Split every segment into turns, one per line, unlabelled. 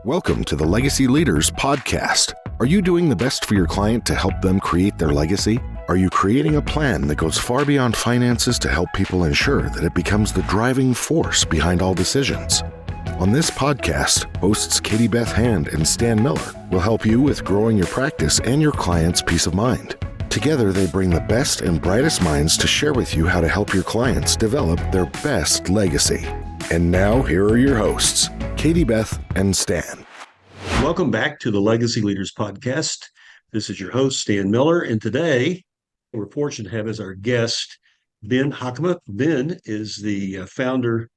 Welcome to the Legacy Leaders Podcast. Are you doing the best for your client to help them create their legacy? Are you creating a plan that goes far beyond finances to help people ensure that it becomes the driving force behind all decisions? On this podcast, hosts Katie Beth Hand and Stan Miller will help you with growing your practice and your clients' peace of mind. Together, they bring the best and brightest minds to share with you how to help your clients develop their best legacy. And now, here are your hosts, Katie Beth and Stan.
Welcome back to the Legacy Leaders Podcast. This is your host, Stan Miller, and today we're fortunate to have as our guest Ben Hockema. Ben is the founder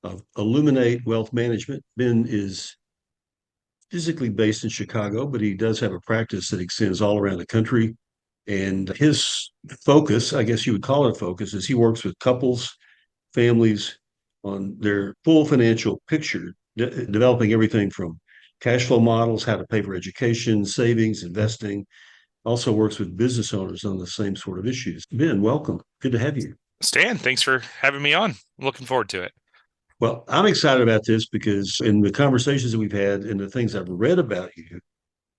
of Illuminate Wealth Management. Ben is physically based in Chicago, but he does have a practice that extends all around the country. And his focus, I guess you would call it a focus, is he works with couples, families on their full financial picture, developing everything from cash flow models, how to pay for education, savings, investing. Also works with business owners on the same sort of issues. Ben, welcome. Good to have you.
Stan, thanks for having me on. I'm looking forward to it.
Well, I'm excited about this because in the conversations that we've had and the things I've read about you,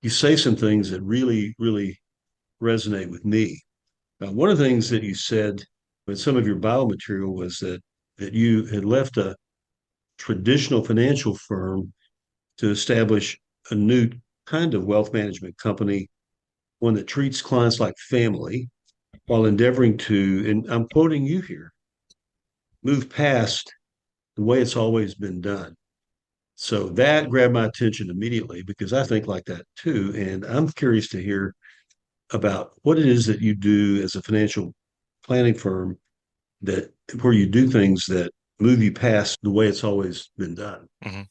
you say some things that really, really resonate with me. One of the things that you said in some of your bio material was that you had left a traditional financial firm to establish a new kind of wealth management company, one that treats clients like family while endeavoring to, and I'm quoting you here, move past the way it's always been done. So that grabbed my attention immediately because I think like that too. And I'm curious to hear about what it is that you do as a financial planning firm that where you do things that move you past the way it's always been done.
Mm-hmm.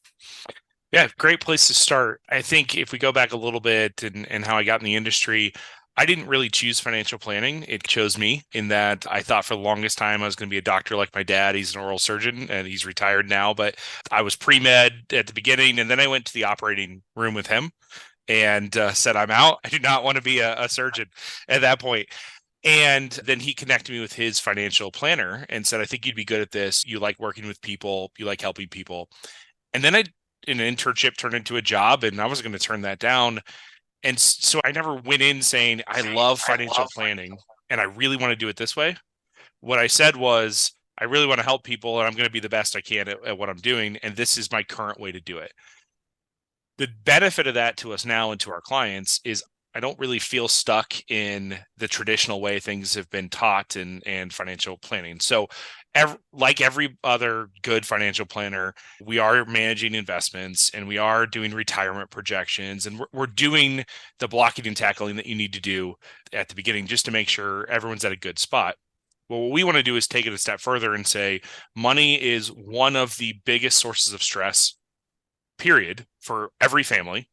Yeah, great place to start. I think if we go back a little bit and how I got in the industry, I didn't really choose financial planning. It chose me in that I thought for the longest time I was going to be a doctor like my dad. He's an oral surgeon and he's retired now, but I was pre-med at the beginning. And then I went to the operating room with him and said, I'm out. I do not want to be a surgeon at that point. And then he connected me with his financial planner and said, I think you'd be good at this. You like working with people. You like helping people. And then an internship turned into a job and I was going to turn that down. And so I never went in saying, I love financial planning and I really want to do it this way. What I said was, I really want to help people and I'm going to be the best I can at what I'm doing. And this is my current way to do it. The benefit of that to us now and to our clients is I don't really feel stuck in the traditional way things have been taught and financial planning. So like every other good financial planner, we are managing investments and we are doing retirement projections and we're doing the blocking and tackling that you need to do at the beginning just to make sure everyone's at a good spot. Well, what we want to do is take it a step further and say money is one of the biggest sources of stress, period, for every family.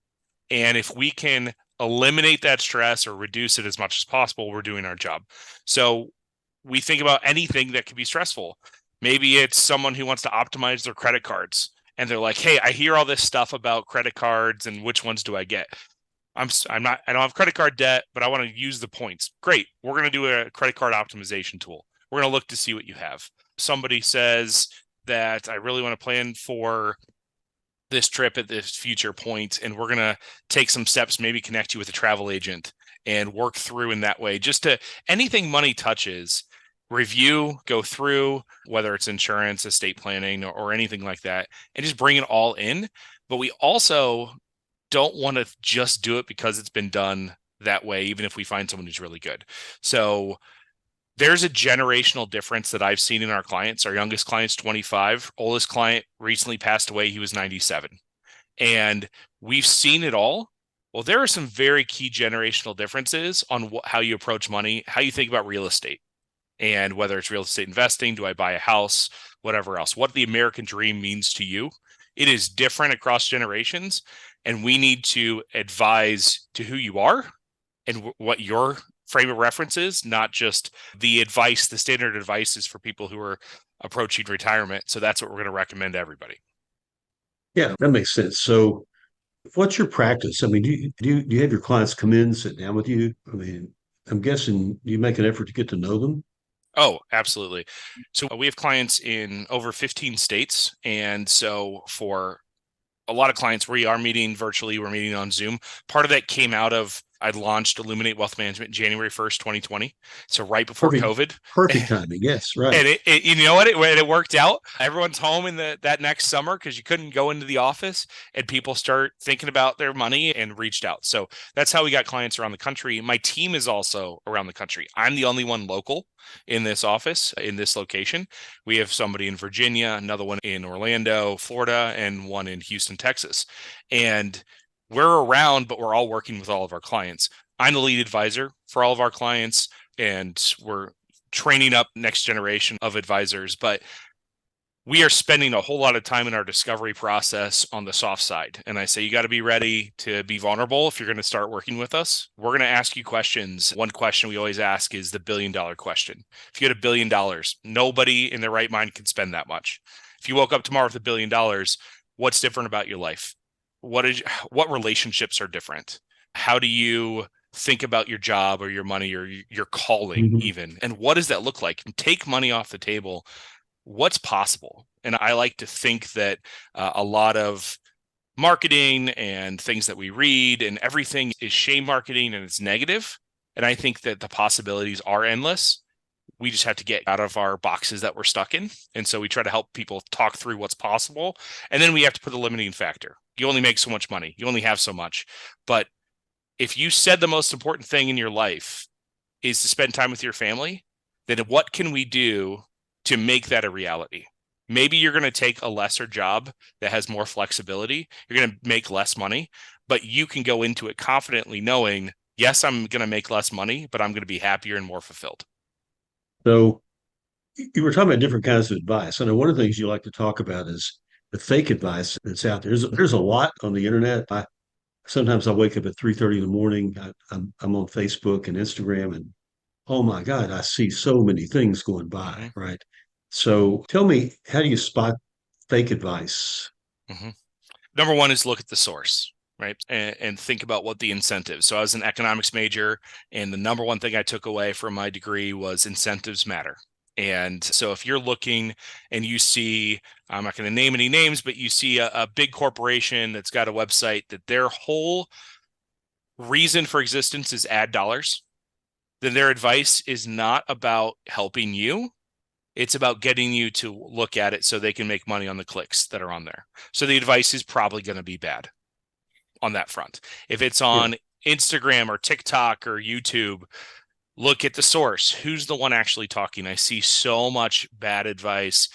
And if we can eliminate that stress or reduce it as much as possible, we're doing our job. So we think about anything that can be stressful. Maybe it's someone who wants to optimize their credit cards and they're like, hey, I hear all this stuff about credit cards and which ones do I get? I don't have credit card debt, but I want to use the points. Great. We're going to do a credit card optimization tool. We're going to look to see what you have. Somebody says that I really want to plan for this trip at this future point, and we're going to take some steps, maybe connect you with a travel agent and work through in that way. Just to anything money touches, review, go through, whether it's insurance, estate planning, or anything like that, and just bring it all in. But we also don't want to just do it because it's been done that way, even if we find someone who's really good. So there's a generational difference that I've seen in our clients. Our youngest client's 25. Oldest client recently passed away. He was 97. And we've seen it all. Well, there are some very key generational differences on how you approach money, how you think about real estate, and whether it's real estate investing, do I buy a house, whatever else, what the American dream means to you. It is different across generations. And we need to advise to who you are and what your frame of reference is, not just the advice, the standard advice is for people who are approaching retirement. So that's what we're going to recommend to everybody.
Yeah, that makes sense. So what's your practice? I mean, do you have your clients come in, sit down with you? I mean, I'm guessing you make an effort to get to know them.
Oh, absolutely. So we have clients in over 15 states. And so for a lot of clients, we are meeting virtually, we're meeting on Zoom. Part of that came out of, I launched Illuminate Wealth Management January 1st, 2020. So right before
Perfect,
COVID.
perfect timing. Yes, right.
And you know what? It worked out. Everyone's home in that next summer because you couldn't go into the office, and people start thinking about their money and reached out. So that's how we got clients around the country. My team is also around the country. I'm the only one local in this office, in this location. We have somebody in Virginia, another one in Orlando, Florida, and one in Houston, Texas. And we're around, but we're all working with all of our clients. I'm the lead advisor for all of our clients, and we're training up next generation of advisors, but we are spending a whole lot of time in our discovery process on the soft side. And I say, you got to be ready to be vulnerable if you're going to start working with us. We're going to ask you questions. One question we always ask is the $1 billion question. If you had $1 billion, nobody in their right mind can spend that much. If you woke up tomorrow with $1 billion, what's different about your life? What relationships are different? How do you think about your job or your money or your calling even? And what does that look like? Take money off the table. What's possible? And I like to think that a lot of marketing and things that we read and everything is shame marketing and it's negative. And I think that the possibilities are endless. We just have to get out of our boxes that we're stuck in. And so we try to help people talk through what's possible. And then we have to put a limiting factor. You only make so much money. You only have so much. But if you said the most important thing in your life is to spend time with your family, then what can we do to make that a reality? Maybe you're going to take a lesser job that has more flexibility. You're going to make less money, but you can go into it confidently knowing, yes, I'm going to make less money, but I'm going to be happier and more fulfilled.
So you were talking about different kinds of advice. I know one of the things you like to talk about is the fake advice that's out there. There's a lot on the internet. Sometimes I wake up at 3:30 in the morning. I'm on Facebook and Instagram, and oh my God, I see so many things going by, right? So tell me, how do you spot fake advice?
Number one is look at the source, right? And think about what the incentives. So I was an economics major, and the number one thing I took away from my degree was incentives matter. And so if you're looking and you see, I'm not going to name any names, but you see a big corporation that's got a website that their whole reason for existence is ad dollars, then their advice is not about helping you. It's about getting you to look at it so they can make money on the clicks that are on there. So the advice is probably going to be bad on that front. If it's on Instagram or TikTok or YouTube, look at the source. Who's the one actually talking? I see so much bad advice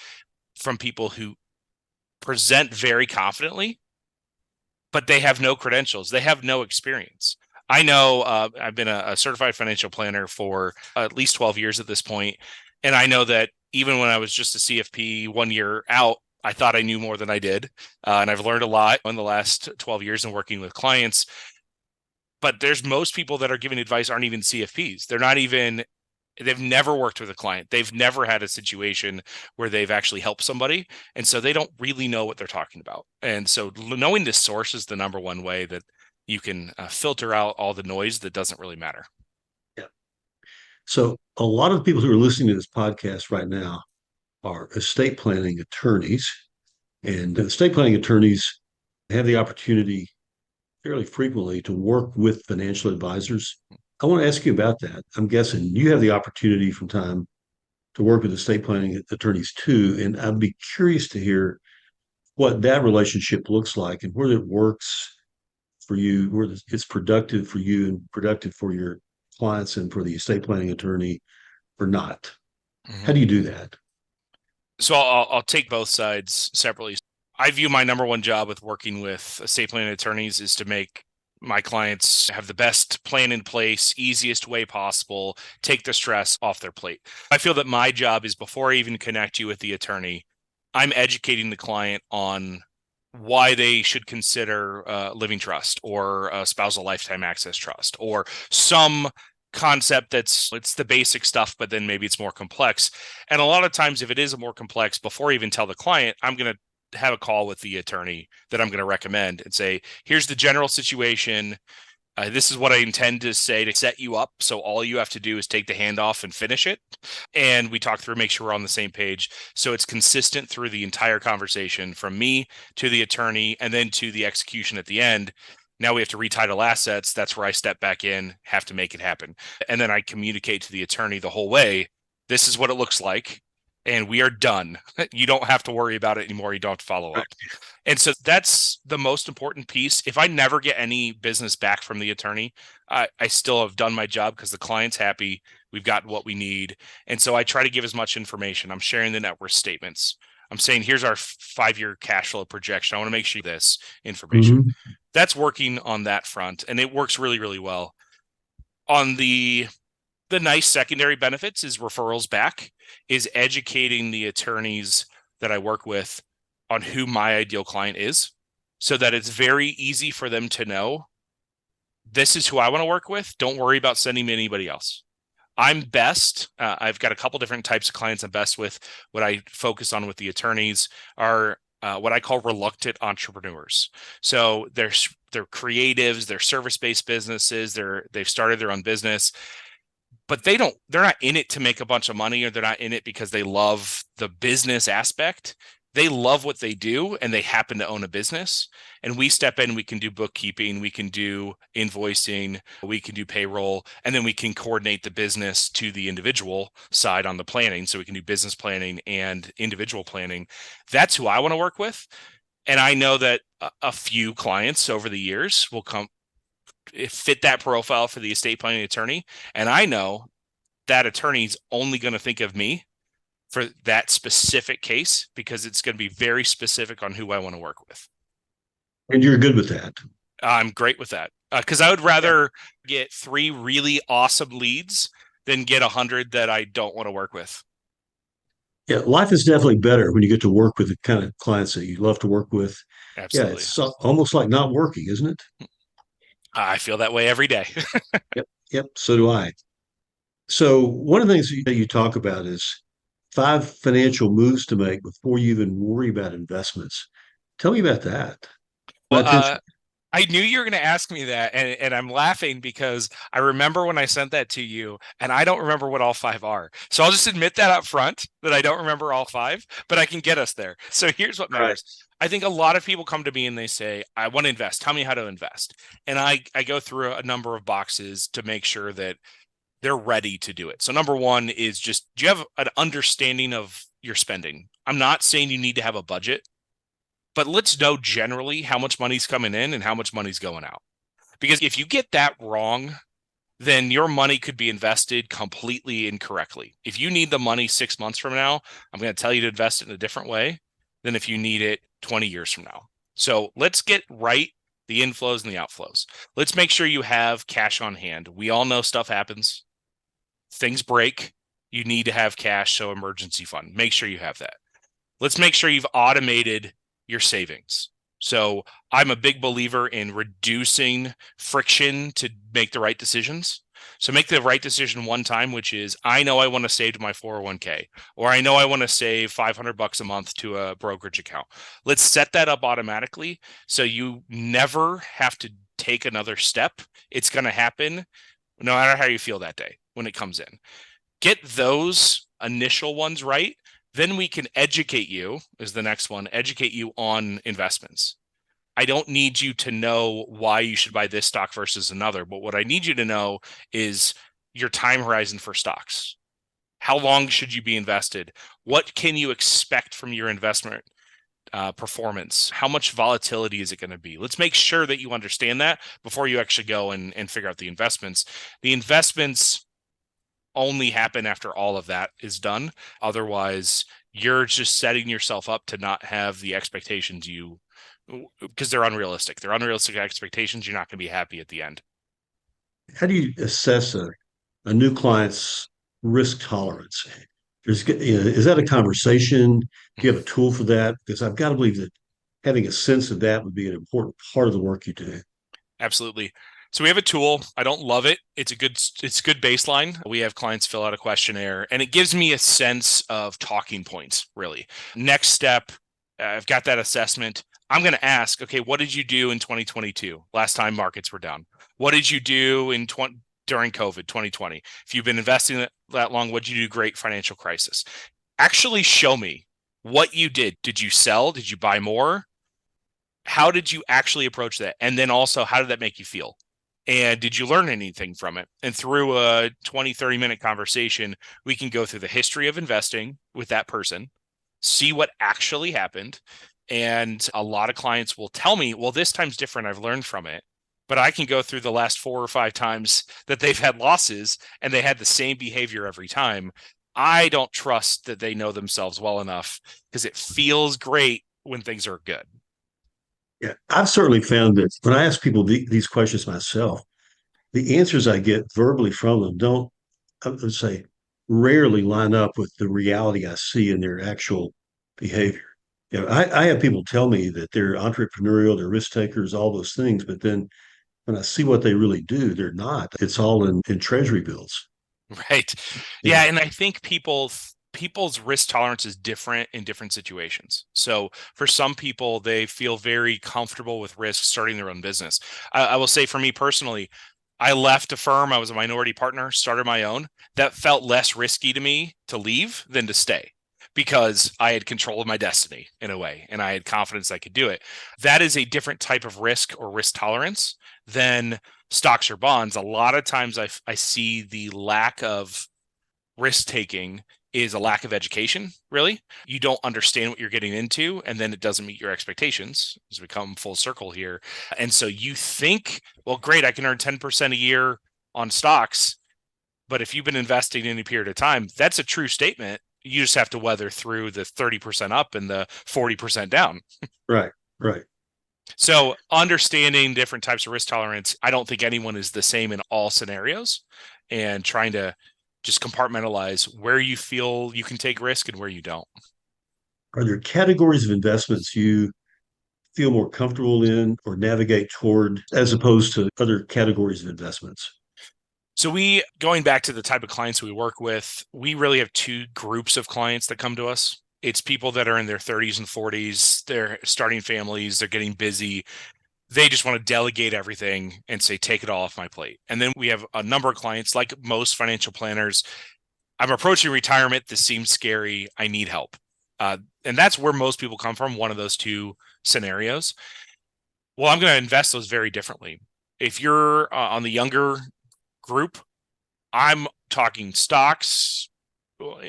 from people who present very confidently, but they have no credentials. They have no experience. I know I've been a certified financial planner for at least 12 years at this point. And I know that even when I was just a CFP 1 year out, I thought I knew more than I did. And I've learned a lot in the last 12 years in working with clients. But there's most people that are giving advice aren't even CFPs. They've never worked with a client. They've never had a situation where they've actually helped somebody. And so they don't really know what they're talking about. And so knowing the source is the number one way that you can filter out all the noise that doesn't really matter.
Yeah. So a lot of the people who are listening to this podcast right now are estate planning attorneys. And estate planning attorneys have the opportunity fairly frequently to work with financial advisors. I want to ask you about that. I'm guessing you have the opportunity from time to work with estate planning attorneys too. And I'd be curious to hear what that relationship looks like and where it works for you, where it's productive for you and productive for your clients and for the estate planning attorney or not. How do you do that?
So I'll take both sides separately. I view my number one job with working with estate planning attorneys is to make my clients have the best plan in place, easiest way possible, take the stress off their plate. I feel that my job is before I even connect you with the attorney, I'm educating the client on why they should consider a living trust or a spousal lifetime access trust or some concept it's the basic stuff, but then maybe it's more complex. And a lot of times, if it is a more complex, before I even tell the client, I'm going to have a call with the attorney that I'm going to recommend and say, here's the general situation. This is what I intend to say to set you up. So all you have to do is take the handoff and finish it. And we talk through, make sure we're on the same page. So it's consistent through the entire conversation from me to the attorney and then to the execution at the end. Now we have to retitle assets. That's where I step back in, have to make it happen. And then I communicate to the attorney the whole way. This is what it looks like. And we are done. You don't have to worry about it anymore. You don't have to follow up. And so that's the most important piece. If I never get any business back from the attorney, I still have done my job because the client's happy. We've got what we need. And so I try to give as much information. I'm sharing the net worth statements. I'm saying, here's our 5-year cash flow projection. I want to make sure this information. Mm-hmm. That's working on that front. And it works really, really well. On the nice secondary benefits is referrals back, is educating the attorneys that I work with on who my ideal client is, so that it's very easy for them to know, this is who I want to work with. Don't worry about sending me anybody else. I'm best. I've got a couple different types of clients I'm best with. What I focus on with the attorneys are what I call reluctant entrepreneurs. So they're creatives, they're service-based businesses, they've started their own business, but they're not in it to make a bunch of money, or they're not in it because they love the business aspect. They love what they do, and they happen to own a business. And we step in, we can do bookkeeping, we can do invoicing, we can do payroll, and then we can coordinate the business to the individual side on the planning. So we can do business planning and individual planning. That's who I want to work with. And I know that a few clients over the years will fit that profile for the estate planning attorney. And I know that attorney's only going to think of me for that specific case, because it's going to be very specific on who I want to work with.
And you're good with that?
I'm great with that, because I would rather get 3 really awesome leads than get 100 that I don't want to work with.
Yeah, life is definitely better when you get to work with the kind of clients that you love to work with.
Absolutely.
Yeah, it's almost like not working, isn't it?
I feel that way every day.
Yep, so do I. So one of the things that you talk about is 5 financial moves to make before you even worry about investments. Tell me about that.
Well, I knew you were going to ask me that, and I'm laughing because I remember when I sent that to you, and I don't remember what all 5 are. So I'll just admit that up front, that I don't remember all 5, but I can get us there. So here's what matters. Right. I think a lot of people come to me and they say, I want to invest. Tell me how to invest. And I go through a number of boxes to make sure that they're ready to do it. So number 1 is just, do you have an understanding of your spending? I'm not saying you need to have a budget, but let's know generally how much money's coming in and how much money's going out. Because if you get that wrong, then your money could be invested completely incorrectly. If you need the money 6 months from now, I'm going to tell you to invest it in a different way than if you need it 20 years from now. So let's get right the inflows and the outflows. Let's make sure you have cash on hand. We all know stuff happens. Things break. You need to have cash, so emergency fund. Make sure you have that. Let's make sure you've automated your savings. So I'm a big believer in reducing friction to make the right decisions. So make the right decision one time, which is, I know I want to save to my 401k, or I know I want to save $500 a month to a brokerage account. Let's set that up automatically, so you never have to take another step. It's going to happen no matter how you feel that day when it comes in. Get those initial ones right. Then we can educate you, is the next one, educate you on investments. I don't need you to know why you should buy this stock versus another, but what I need you to know is your time horizon for stocks. How long should you be invested? What can you expect from your investment performance? How much volatility is it going to be? Let's make sure that you understand that before you actually go and figure out the investments. The investments only happen after all of that is done. Otherwise, you're just setting yourself up to not have the expectations because they're unrealistic. They're unrealistic expectations. You're not going to be happy at the end.
How do you assess a new client's risk tolerance? Is that a conversation? Do you have a tool for that? Because I've got to believe that having a sense of that would be an important part of the work you do.
Absolutely. So we have a tool. I don't love it. It's a good baseline. We have clients fill out a questionnaire, and it gives me a sense of talking points, really. Next step, I've got that assessment. I'm going to ask, okay, what did you do in 2022? Last time markets were down. What did you do during COVID 2020? If you've been investing that long, what did you do? Great financial crisis. Actually show me what you did. Did you sell? Did you buy more? How did you actually approach that? And then also, how did that make you feel? And did you learn anything from it? And through a 20, 30-minute conversation, we can go through the history of investing with that person, see what actually happened. And a lot of clients will tell me, well, this time's different. I've learned from it. But I can go through the last 4 or 5 times that they've had losses and they had the same behavior every time. I don't trust that they know themselves well enough because it feels great when things are good.
Yeah, I've certainly found that when I ask people these questions myself, the answers I get verbally from them don't, I would say, rarely line up with the reality I see in their actual behavior. I have people tell me that they're entrepreneurial, they're risk takers, all those things, but then when I see what they really do, they're not. It's all in treasury bills.
Right.
Yeah.
Yeah. And I think people's risk tolerance is different in different situations. So for some people, they feel very comfortable with risk starting their own business. I will say for me personally, I left a firm. I was a minority partner, started my own. That felt less risky to me to leave than to stay because I had control of my destiny in a way, and I had confidence I could do it. That is a different type of risk or risk tolerance than stocks or bonds. A lot of times I see the lack of risk taking is a lack of education, really. You don't understand what you're getting into, and then it doesn't meet your expectations. As we come full circle here. And so you think, well, great, I can earn 10% a year on stocks. But if you've been investing in any period of time, that's a true statement. You just have to weather through the 30% up and the 40% down.
Right, right.
So understanding different types of risk tolerance, I don't think anyone is the same in all scenarios, and trying to just compartmentalize where you feel you can take risk and where you don't.
Are there categories of investments you feel more comfortable in or navigate toward as opposed to other categories of investments?
So going back to the type of clients we work with, we really have 2 groups of clients that come to us. It's people that are in their 30s and 40s, they're starting families, they're getting busy. They just want to delegate everything and say, take it all off my plate. And then we have a number of clients, like most financial planners. I'm approaching retirement. This seems scary. I need help. And that's where most people come from, one of those 2 scenarios. Well, I'm going to invest those very differently. If you're on the younger group, I'm talking stocks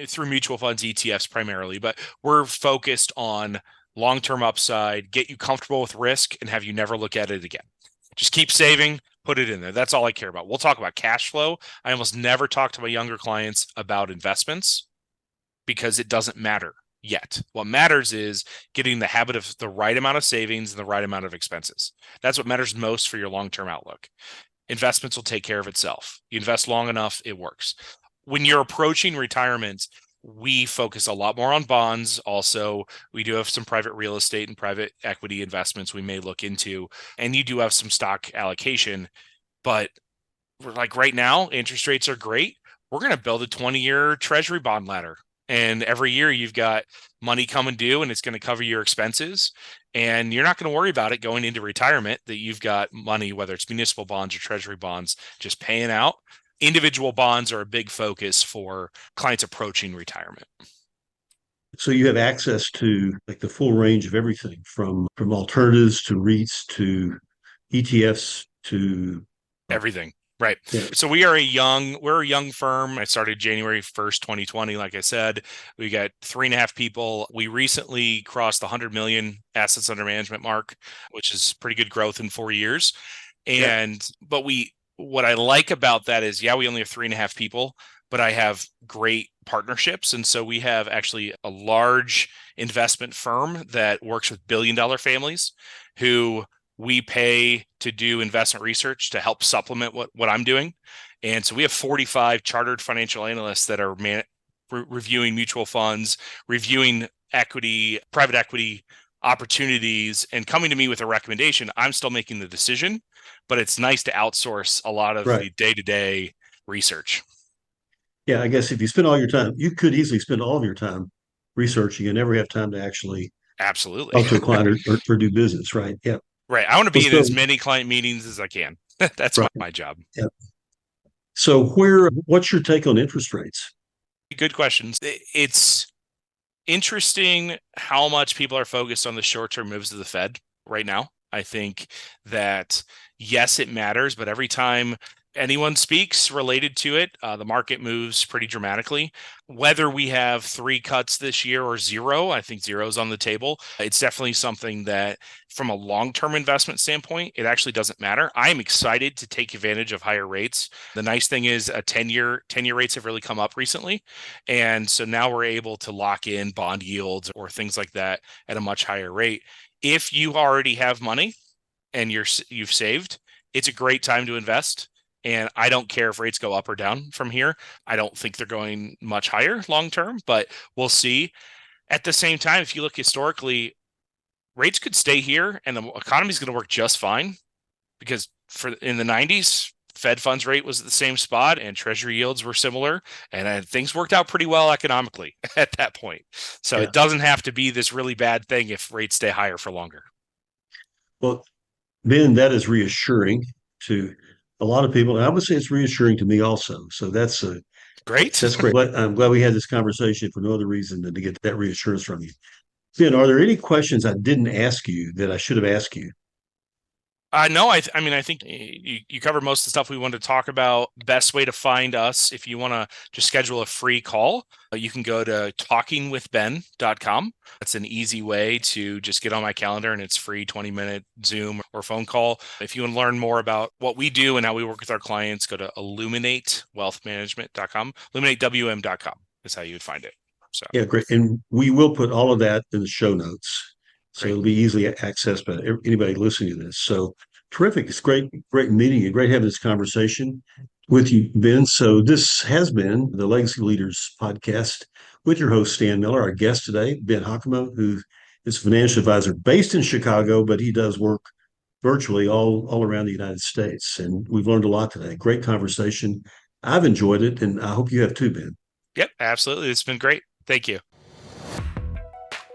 through mutual funds, ETFs primarily, but we're focused on long-term upside, get you comfortable with risk, and have you never look at it again. Just keep saving, put it in there. That's all I care about. We'll talk about cash flow. I almost never talk to my younger clients about investments because it doesn't matter yet. What matters is getting the habit of the right amount of savings and the right amount of expenses. That's what matters most for your long-term outlook. Investments will take care of itself. You invest long enough, it works. When you're approaching retirement, we focus a lot more on bonds. Also, we do have some private real estate and private equity investments we may look into, and you do have some stock allocation. But like right now, interest rates are great. We're going to build a 20-year treasury bond ladder. And every year you've got money coming due and it's going to cover your expenses. And you're not going to worry about it going into retirement, that you've got money, whether it's municipal bonds or treasury bonds, just paying out. Individual bonds are a big focus for clients approaching retirement.
So you have access to like the full range of everything from alternatives to REITs to ETFs to
Everything. Right.
yeah.
So we're a young firm. I started January 1st, 2020. Like I said, we got 3.5 people. We recently crossed the 100 million assets under management mark, which is pretty good growth in 4 years. But what I like about that is, we only have 3.5 people, but I have great partnerships. And so we have actually a large investment firm that works with billion-dollar families who we pay to do investment research to help supplement what I'm doing. And so we have 45 chartered financial analysts that are reviewing mutual funds, reviewing private equity opportunities, and coming to me with a recommendation. I'm still making the decision, but it's nice to outsource a lot of the day-to-day research.
Yeah, I guess if you spend all your time, you could easily spend all of your time researching and never have time to actually
Absolutely.
talk to a client or do business, right? Yeah.
Right. I want to be in
So,
as many client meetings as I can. That's
right.
my job.
Yeah. So what's your take on interest rates?
Good questions. It's interesting how much people are focused on the short-term moves of the Fed right now. I think that, yes, it matters, but every time anyone speaks related to it, the market moves pretty dramatically. Whether we have 3 cuts this year or 0, I think 0 is on the table. It's definitely something that, from a long-term investment standpoint, it actually doesn't matter. I'm excited to take advantage of higher rates. The nice thing is, 10-year rates have really come up recently, and so now we're able to lock in bond yields or things like that at a much higher rate. If you already have money and you've saved, it's a great time to invest. And I don't care if rates go up or down from here. I don't think they're going much higher long term, but we'll see. At the same time, if you look historically, rates could stay here and the economy is going to work just fine, because in the 90s, Fed funds rate was at the same spot and treasury yields were similar, and things worked out pretty well economically at that point. So It doesn't have to be this really bad thing if rates stay higher for longer.
Well, Ben, that is reassuring to a lot of people. And I would say it's reassuring to me also. So that's
great.
That's great. But I'm glad we had this conversation for no other reason than to get that reassurance from you. Ben, are there any questions I didn't ask you that I should have asked you?
No, I mean, I think you covered most of the stuff we wanted to talk about. Best way to find us, if you want to just schedule a free call, you can go to talkingwithben.com. That's an easy way to just get on my calendar, and it's free 20-minute Zoom or phone call. If you want to learn more about what we do and how we work with our clients, go to illuminatewealthmanagement.com. Illuminatewm.com is how you would find it. So
yeah, great. And we will put all of that in the show notes. So
great.
It'll be easily accessed by anybody listening to this. So terrific. It's great meeting you. Great having this conversation with you, Ben. So this has been the Legacy Leaders podcast with your host, Stan Miller. Our guest today, Ben Hockema, who is a financial advisor based in Chicago, but he does work virtually all around the United States. And we've learned a lot today. Great conversation. I've enjoyed it, and I hope you have too, Ben.
Yep, absolutely. It's been great. Thank you.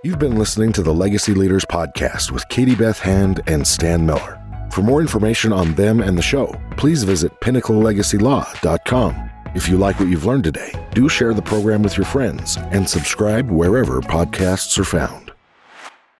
You've been listening to the Legacy Leaders podcast with Katie Beth Hand and Stan Miller. For more information on them and the show, please visit pinnaclelegacylaw.com. If you like what you've learned today, do share the program with your friends and subscribe wherever podcasts are found.